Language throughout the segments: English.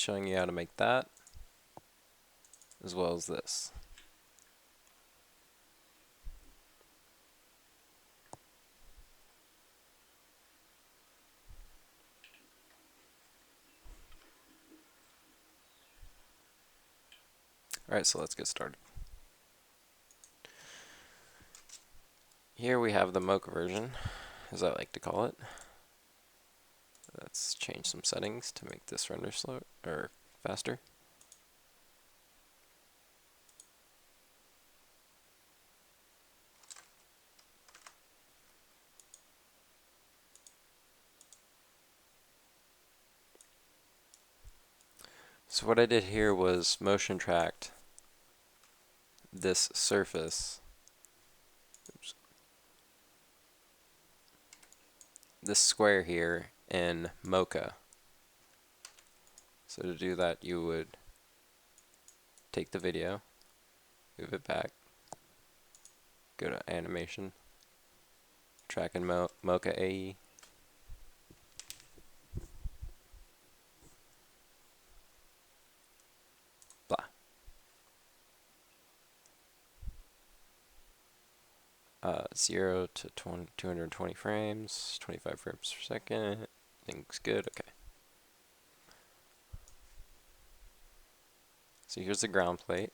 showing you how to make that, as well as this. Alright, so let's get started. Here we have the Mocha version, as I like to call it. Let's change some settings to make this render slow or faster. So what I did here was motion tracked this surface, this square here in Mocha. So to do that, you would take the video, move it back, go to animation, track in Mocha AE, blah. 0 to 220 frames, 25 frames per second. Things good. Okay. So here's the ground plate.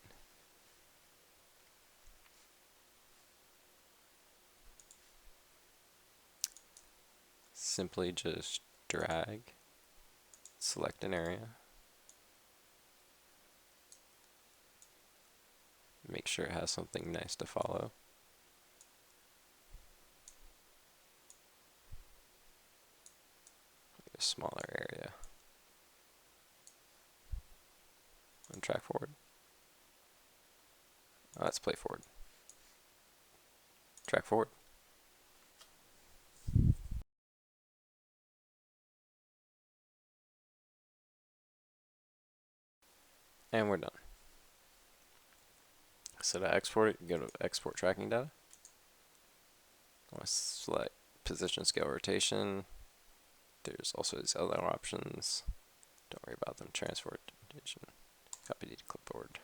Simply just drag, select an area, make sure it has something nice to follow. A smaller area. And track forward. Let's play forward. Track forward. And we're done. So to export it, you go to export tracking data. I want to select position, scale, rotation. There's also these other options. Don't worry about them. Transfer, rotation, copy to clipboard.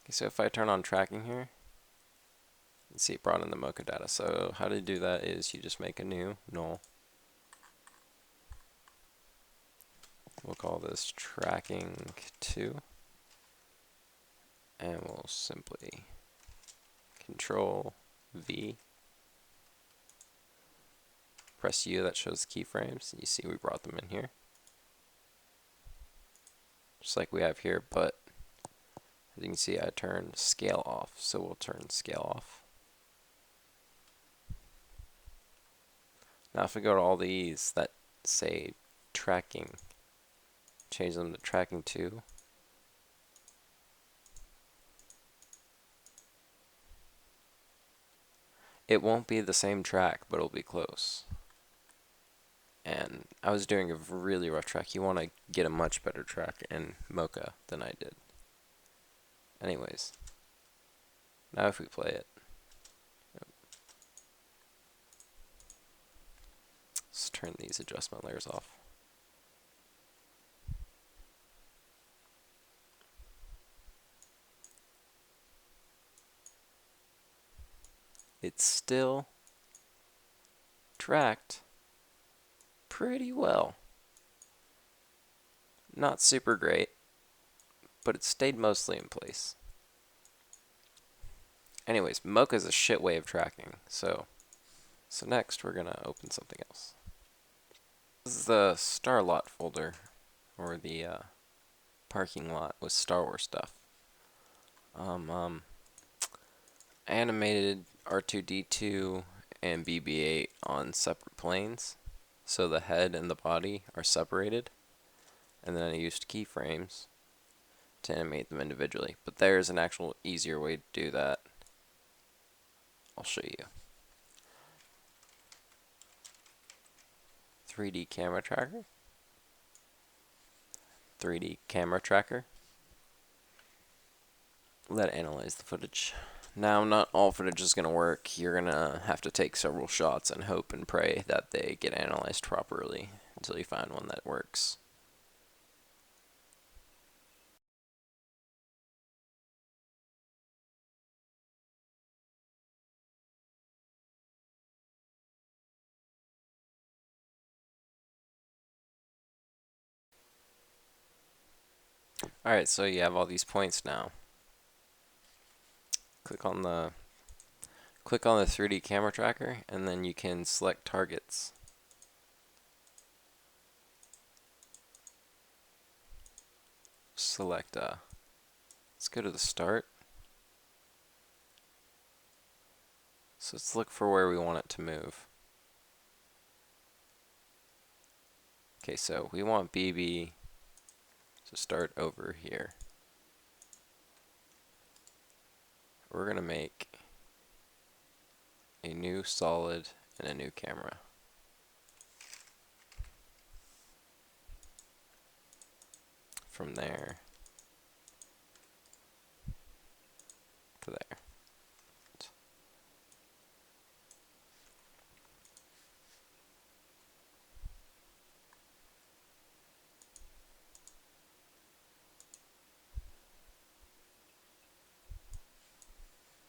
Okay, so if I turn on tracking here, you can see it brought in the Mocha data. So how to do that is you just make a new null. We'll call this tracking 2. And we'll simply Control V. Press U, that shows keyframes. You see we brought them in here. Just like we have here, but as you can see I turned scale off, so we'll turn scale off. Now if we go to all these that say tracking, change them to tracking 2. It won't be the same track, but it'll be close. And I was doing a really rough track. You want to get a much better track in Mocha than I did. Anyways, now if we play it, let's turn these adjustment layers off. It's still tracked pretty well. Not super great, but it stayed mostly in place. Anyways, Mocha is a shit way of tracking, so next we're gonna open something else. This is the Star Lot folder, or the parking lot with Star Wars stuff. Animated R2-D2 and BB-8 on separate planes, so the head and the body are separated, and then I used keyframes to animate them individually. But there's an actual easier way to do that. I'll show you. 3D camera tracker. 3D camera tracker. Let it analyze the footage. Now, not all footage is going to work. You're going to have to take several shots and hope and pray that they get analyzed properly until you find one that works. Alright, so you have all these points now. Click on the 3D camera tracker, and then you can select targets. Select let's go to the start. So let's look for where we want it to move. Okay, so we want BB to start over here. We're gonna make a new solid and a new camera. From there to there.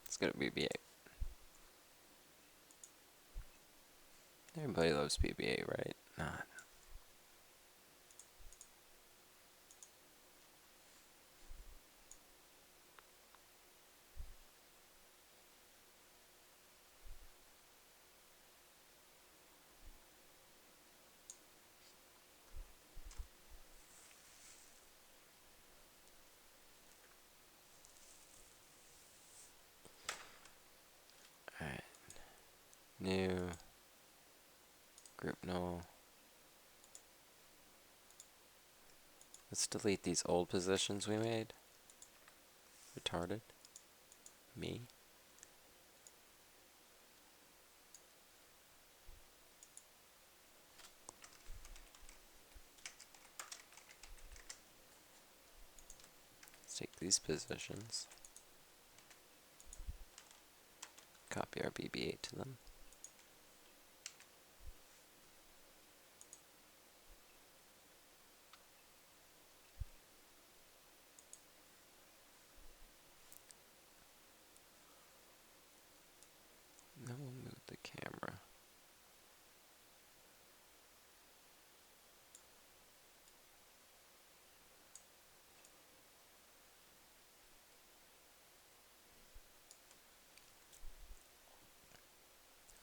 Let's go to BB-8. Everybody loves BB-8, right? Not. Alright. New. Group null. Let's delete these old positions we made. Retarded. Me. Let's take these positions. Copy our BB-8 to them. Then we'll move the camera.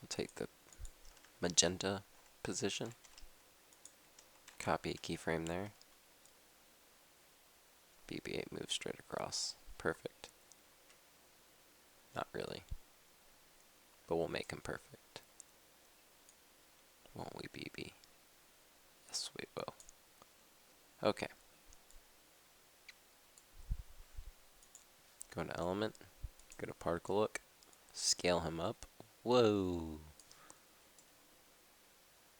We'll take the magenta position. Copy a keyframe there. BB-8 moves straight across. Perfect. Not really. But we'll make him perfect. Won't we, BB? Yes, we will. Okay. Go to element. Go to particle look. Scale him up. Whoa.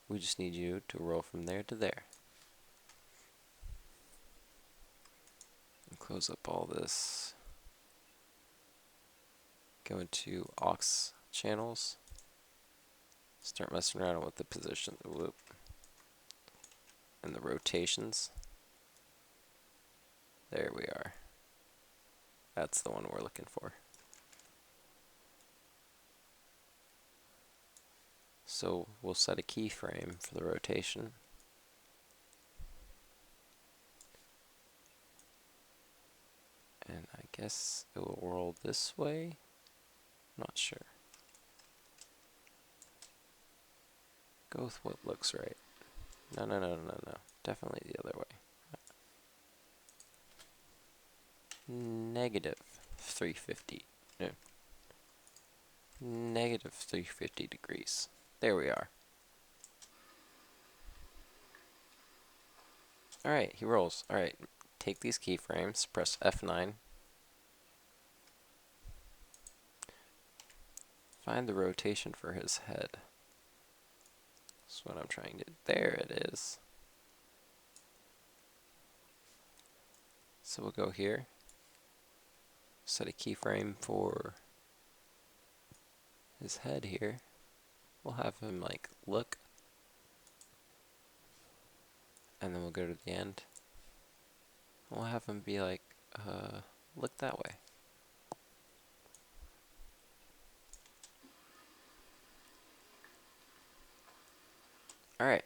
We just need you to roll from there to there. And close up all this. Go into aux channels. Start messing around with the position of the loop. And the rotations. There we are. That's the one we're looking for. So we'll set a keyframe for the rotation. And I guess it will roll this way. Not sure. Go with what looks right. No. Definitely the other way. Negative 350. No. Negative 350 degrees. There we are. Alright, he rolls. Alright, take these keyframes, press F9. Find the rotation for his head. That's what I'm trying to do. There it is. So we'll go here. Set a keyframe for his head here. We'll have him like look. And then we'll go to the end. We'll have him be like, look that way. Alright.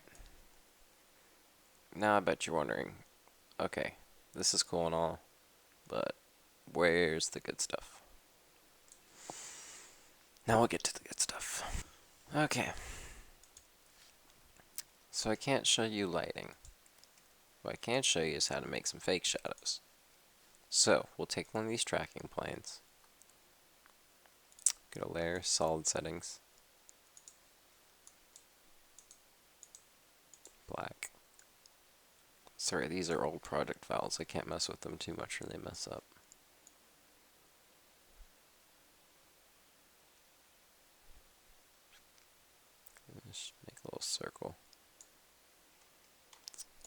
Now I bet you're wondering, okay, This is cool and all, but where's the good stuff? Now we'll get to the good stuff. Okay. So I can't show you lighting. What I can show you is how to make some fake shadows. So we'll take one of these tracking planes. Go to Layer, Solid Settings, Black. Sorry, these are old project files. I can't mess with them too much or they mess up. Just make a little circle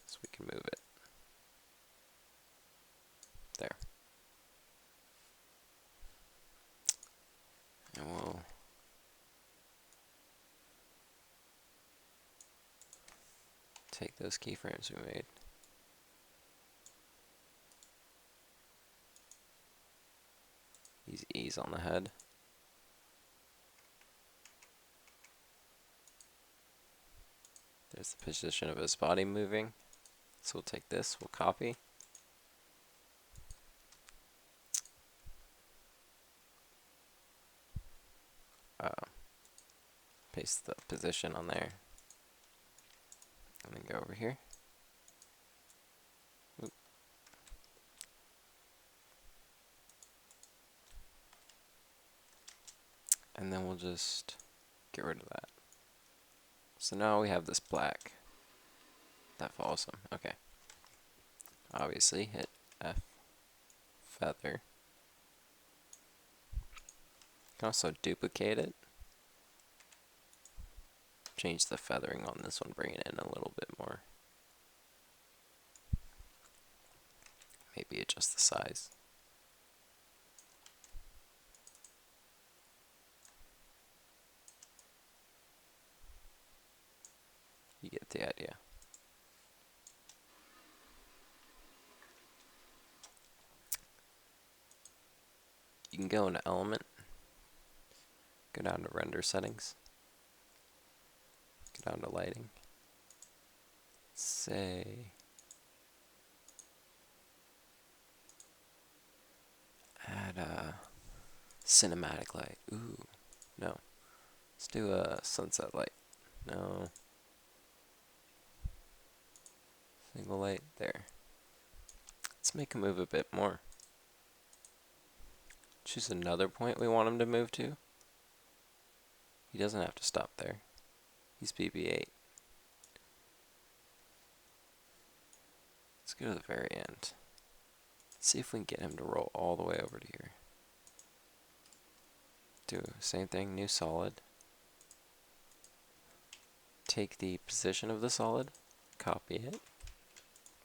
so we can move it. There. And we'll take those keyframes we made. These E's on the head. There's the position of his body moving. So we'll take this, we'll copy. Paste the position on there. And then go over here. Oop. And then we'll just get rid of that. So now we have this black. That follows him. Okay. Obviously, hit F, feather. You can also duplicate it. Change the feathering on this one, bring it in a little bit more. Maybe adjust the size. You get the idea. You can go into Element, go down to Render Settings, go down to Lighting, say add a cinematic light. Ooh, no. Let's do a sunset light. No. Single light, there. Let's make him move a bit more. Choose another point we want him to move to. He doesn't have to stop there. He's BB-8. Let's go to the very end. See if we can get him to roll all the way over to here. Do same thing, new solid. Take the position of the solid, copy it,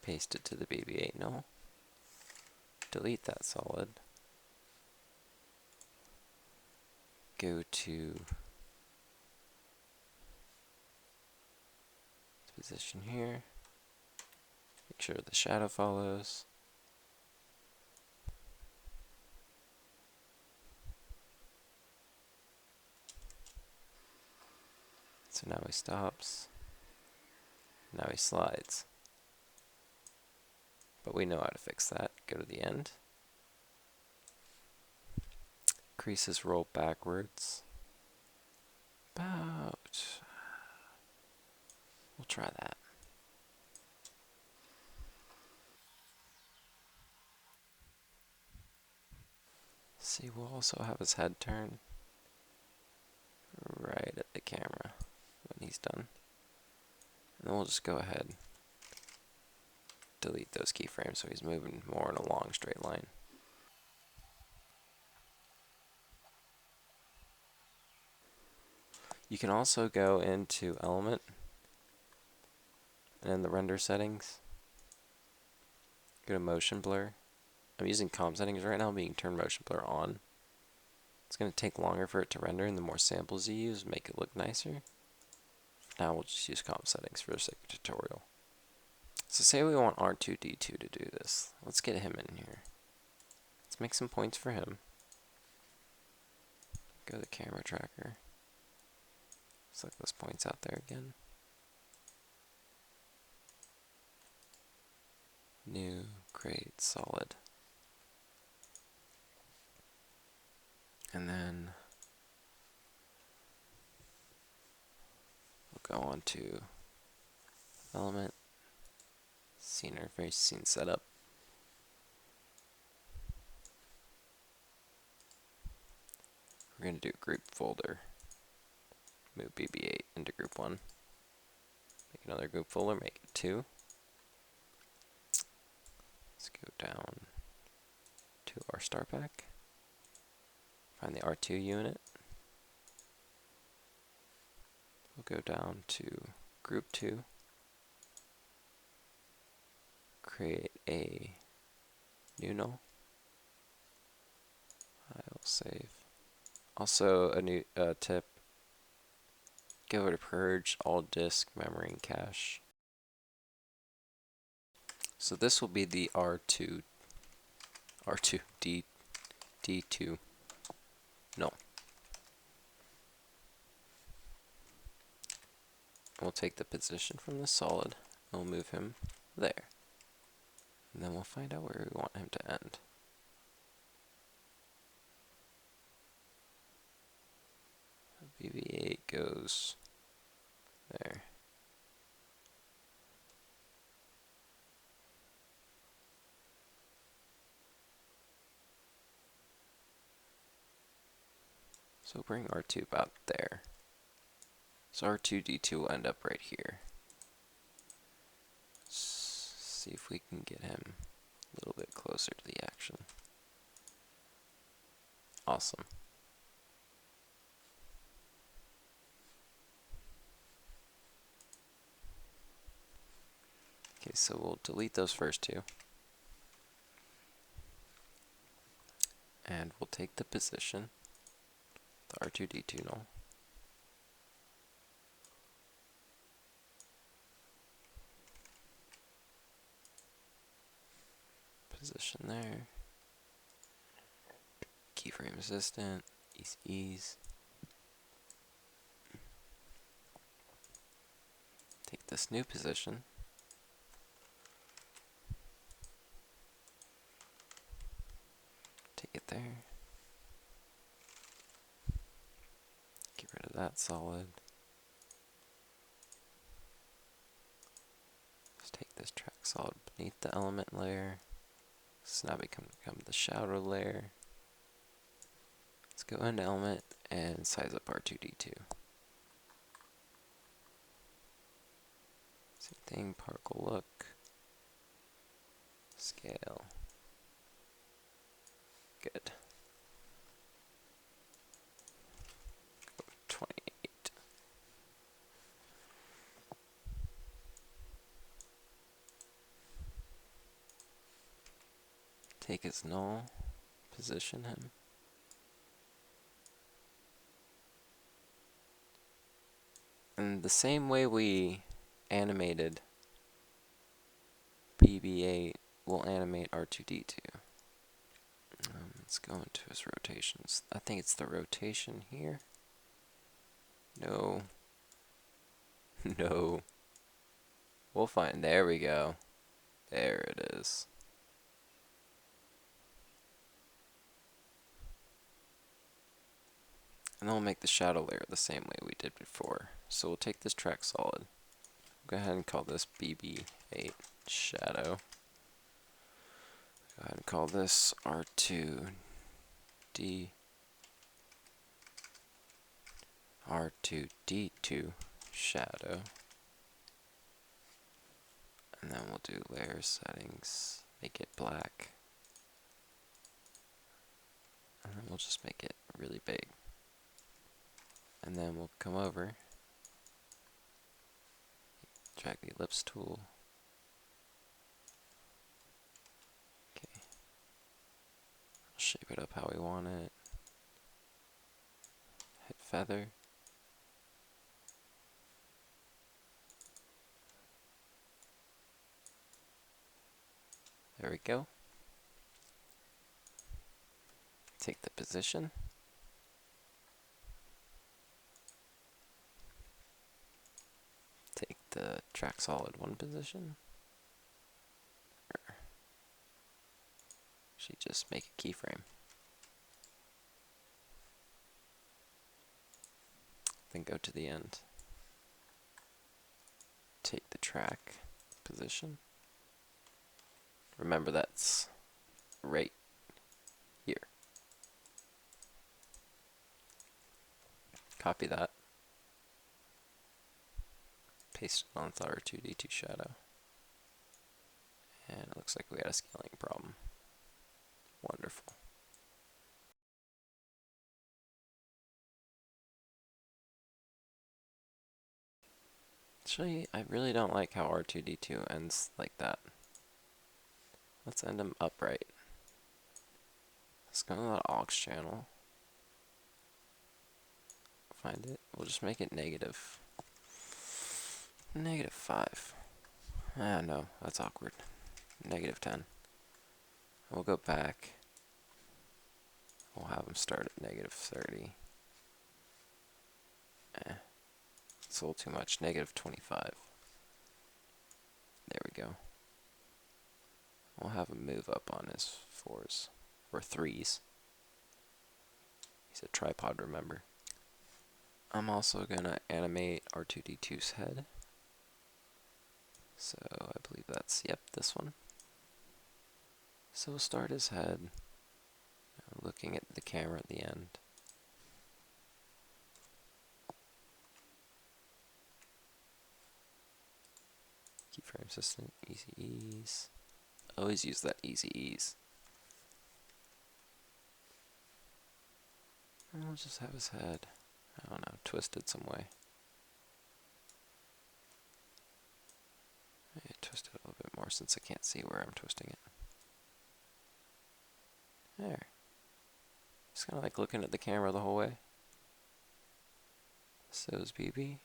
paste it to the BB-8 null, delete that solid, go to position here, make sure the shadow follows, so now he stops, now he slides, but we know how to fix that. Go to the end, increase his roll backwards, we'll try that. See, we'll also have his head turn right at the camera when he's done. And then we'll just go ahead, delete those keyframes so he's moving more in a long straight line. You can also go into Element and in the render settings, go to motion blur. I'm using comp settings right now, but you can turn motion blur on. It's going to take longer for it to render, and the more samples you use, make it look nicer. Now we'll just use comp settings for the sake of tutorial. So say we want R2-D2 to do this. Let's get him in here. Let's make some points for him. Go to the camera tracker. Select those points out there again. New create solid. And then we'll go on to element, scene interface, scene setup. We're going to do group folder. Move BB8 into group 1. Make another group folder, make it 2. Let's go down to our star pack. Find the R2 unit. We'll go down to group 2. Create a new null. I will save. Also, a new tip. Go over to purge all disk, memory, and cache. So this will be the R2 D2 null. We'll take the position from the solid, and we'll move him there. And then we'll find out where we want him to end. BB8 goes there. So bring R2 about there. So R2D2 will end up right here. Let's see if we can get him a little bit closer to the action. Awesome. Okay, so we'll delete those first two. And we'll take the position, the R2D2 null. Position there. Keyframe assistant, ease. Take this new position. Take it there. Get rid of that solid. Let's take this track solid beneath the element layer. So now we can become the shadow layer. Let's go into element and size up R2D2. Same thing, particle look, scale. Good. Go 28. Take his null, position him. And the same way we animated BB8, we'll animate R2D2. Let's go into his rotations. I think it's the rotation here. No. No. We'll find. There we go. There it is. And then we'll make the shadow layer the same way we did before. So we'll take this track solid. Go ahead and call this BB8 shadow. Go ahead and call this R2D2 shadow. And then we'll do layer settings, make it black. And then we'll just make it really big. And then we'll come over, drag the ellipse tool. Okay. Shape it up how we want it. Hit feather. There we go. Take the position. Take the track solid 1 position. Actually, just make a keyframe. Then go to the end. Take the track position. Remember that's right here. Copy that. Paste it on our 2D2 shadow. And it looks like we had a scaling problem. Wonderful. Actually, I really don't like how R2D2 ends like that. Let's end them upright. Let's go to that aux channel. Find it. We'll just make it negative. -5. Ah, no, that's awkward. -10. We'll go back. We'll have them start at -30. It's a little too much. -25. There we go. We'll have him move up on his 4s. Or 3s. He's a tripod, remember. I'm also going to animate R2D2's head. So I believe that's, yep, this one. So we'll start his head, looking at the camera at the end. Keyframe assistant, easy ease. Always use that easy ease. And we'll just have his head, I don't know, twisted some way. Maybe twist it a little bit more since I can't see where I'm twisting it. There. Just kind of like looking at the camera the whole way. So's BB.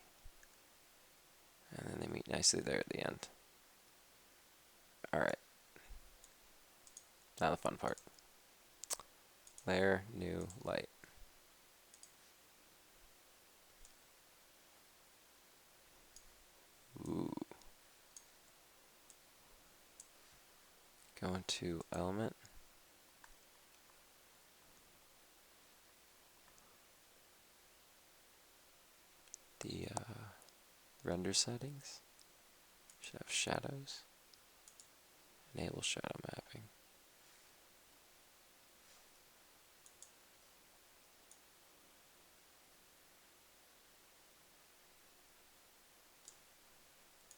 And then they meet nicely there at the end. Alright. Now the fun part. Layer, new, light. Ooh. Go into element. The render settings. Should have shadows. Enable shadow mapping.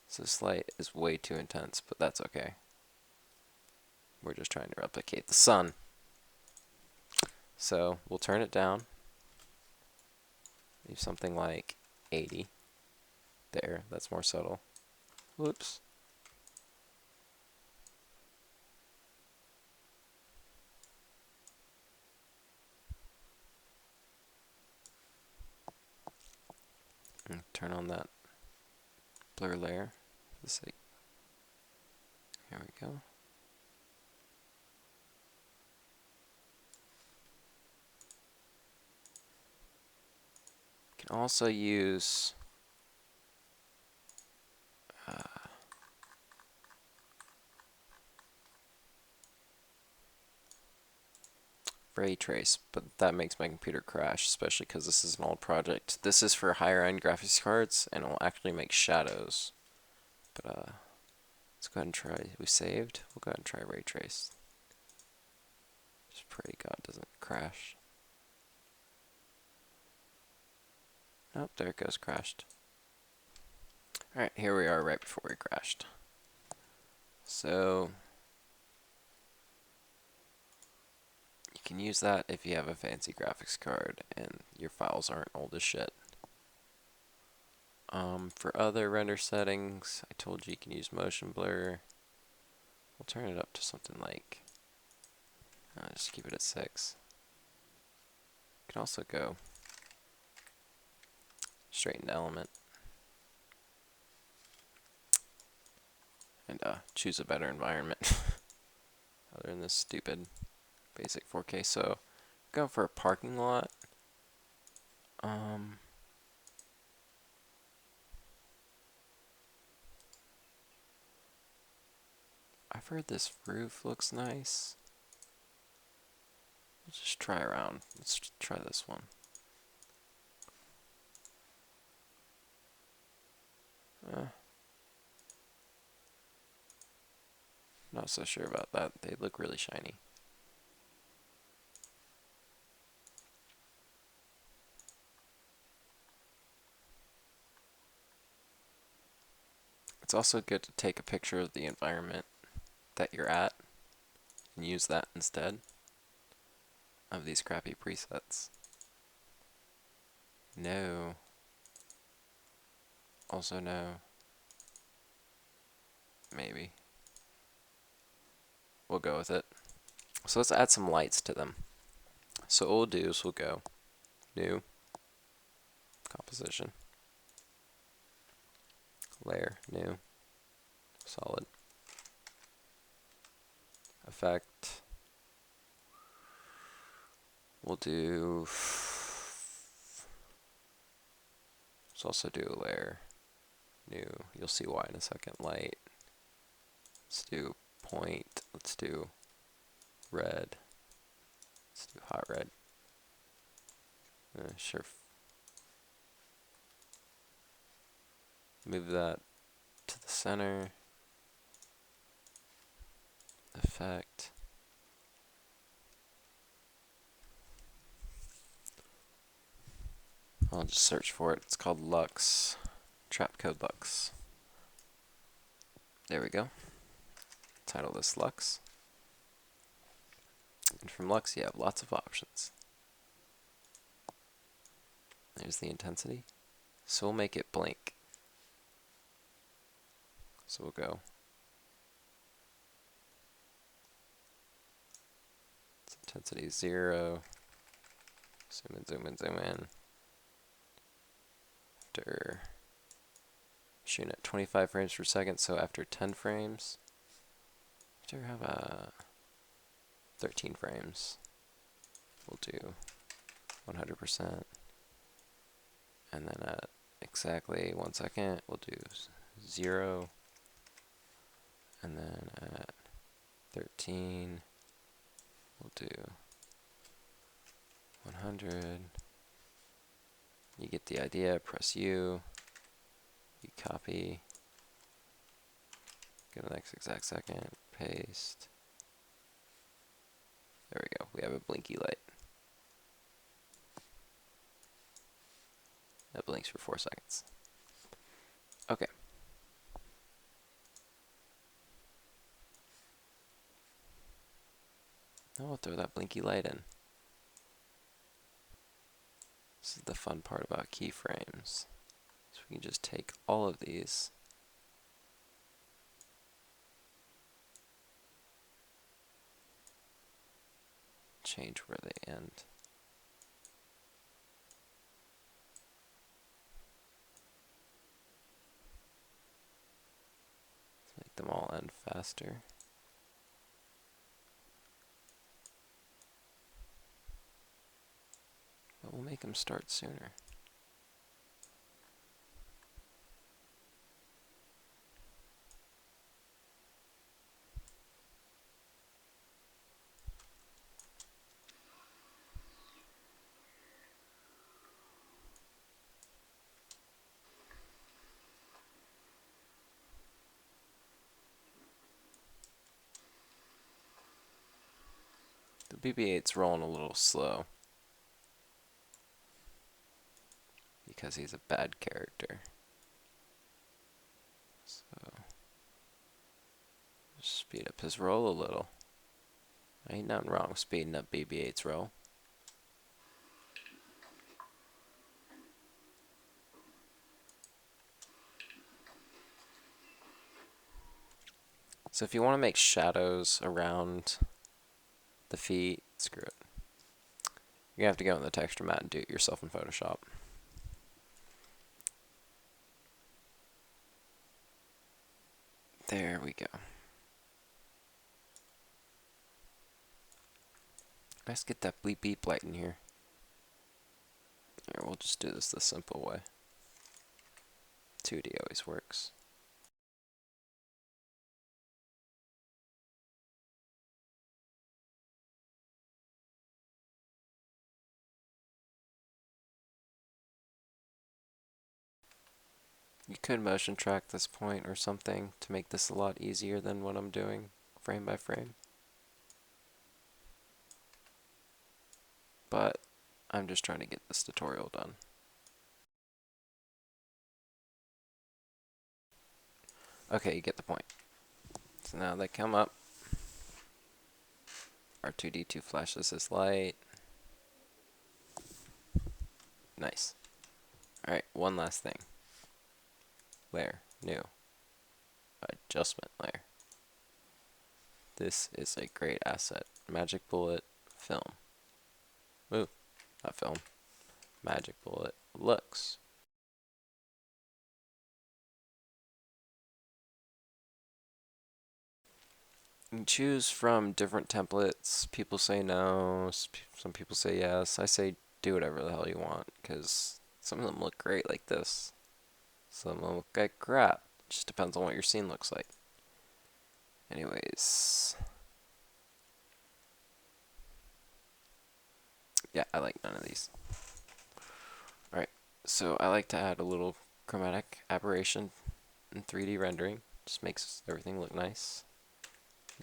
So this light is way too intense, but that's okay. We're just trying to replicate the sun. So we'll turn it down. Leave something like 80. There, that's more subtle. Whoops. And turn on that blur layer for the sake. Here we go. You can also use ray trace, but that makes my computer crash, especially because this is an old project. This is for higher end graphics cards, and it will actually make shadows. But let's go ahead and try. We saved. We'll go ahead and try ray trace. Just pray God doesn't crash. Nope, there it goes, crashed. Alright, here we are right before we crashed. So you can use that if you have a fancy graphics card and your files aren't old as shit. For other render settings, I told you you can use motion blur. We'll turn it up to something like, just keep it at 6. You can also go straight into element and choose a better environment other than this stupid basic 4K. So go for a parking lot. I've heard this roof looks nice. just try around. Let's try this one. Not so sure about that. They look really shiny. It's also good to take a picture of the environment that you're at and use that instead of these crappy presets. No. Also no. Maybe. We'll go with it. So let's add some lights to them. So what we'll do is we'll go New, Composition, Layer, New, Solid, Effect. We'll do, let's also do a layer, New, you'll see why in a second, Light. Let's do Point, let's do Red, let's do Hot Red. Sure. Move that to the center. Effect. I'll just search for it. It's called Lux. Trap Code Lux. There we go. Title this Lux. And from Lux you have lots of options. There's the intensity. So we'll make it blink. So we'll go. Its intensity is 0. Zoom in, zoom in, zoom in. After shooting at 25 frames per second, so after 10 frames, after have a 13 frames, we'll do 100%. And then at exactly 1 second, we'll do 0. And then at 13, we'll do 100. You get the idea. Press U. You copy. Go to the next exact second. Paste. There we go. We have a blinky light. That blinks for 4 seconds. Okay. Now we'll throw that blinky light in. This is the fun part about keyframes. So we can just take all of these, change where they end. Let's make them all end faster. But we'll make them start sooner. The BB-8's rolling a little slow because he's a bad character. So just speed up his roll a little. Ain't nothing wrong with speeding up BB-8's roll. So if you want to make shadows around the feet, screw it. You're going to have to go in the texture mat and do it yourself in Photoshop. There we go. Let's get that bleep beep light in here. Here, we'll just do this the simple way. 2D always works. You could motion track this point or something to make this a lot easier than what I'm doing frame by frame. But I'm just trying to get this tutorial done. Okay, you get the point. So now they come up. R2D2 flashes this light. Nice. Alright, one last thing. Layer, new. Adjustment layer. This is a great asset. Magic Bullet, film. Ooh, not film. Magic Bullet, looks. You can choose from different templates. People say no, some people say yes. I say do whatever the hell you want, because some of them look great like this. Some of them look like crap. Just depends on what your scene looks like. Anyways. Yeah, I like none of these. Alright, so I like to add a little chromatic aberration in 3D rendering. Just makes everything look nice.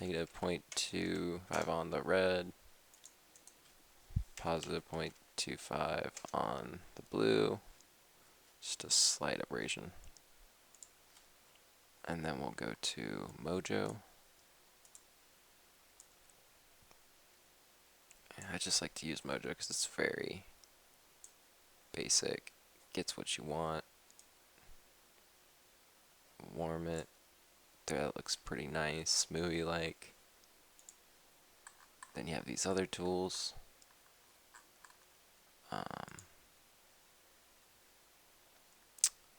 Negative 0.25 on the red. Positive 0.25 on the blue. Just a slight aberration. And then we'll go to Mojo. I just like to use Mojo because it's very basic. Gets what you want. Warm it. That looks pretty nice, movie-like. Then you have these other tools. You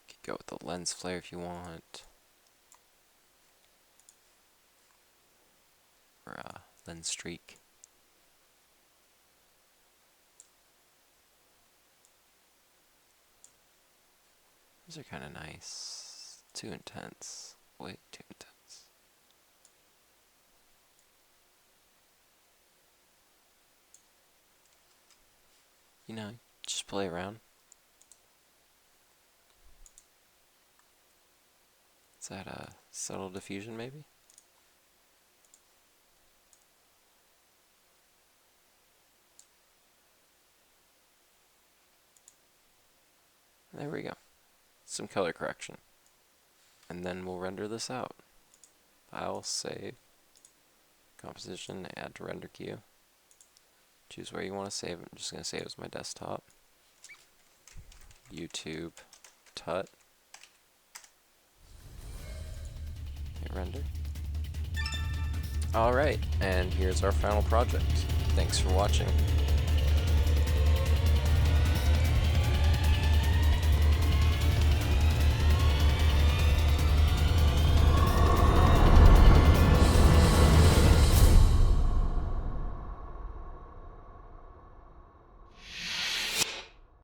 could go with the lens flare if you want. Or lens streak. These are kind of nice. Too intense. Way too intense. You know, just play around. Is that a subtle diffusion maybe? There we go. Some color correction. And then we'll render this out. File, save, composition, add to render queue. Choose where you want to save. I'm just going to save as my desktop. YouTube, tut. Hit render. Alright, and here's our final project. Thanks for watching.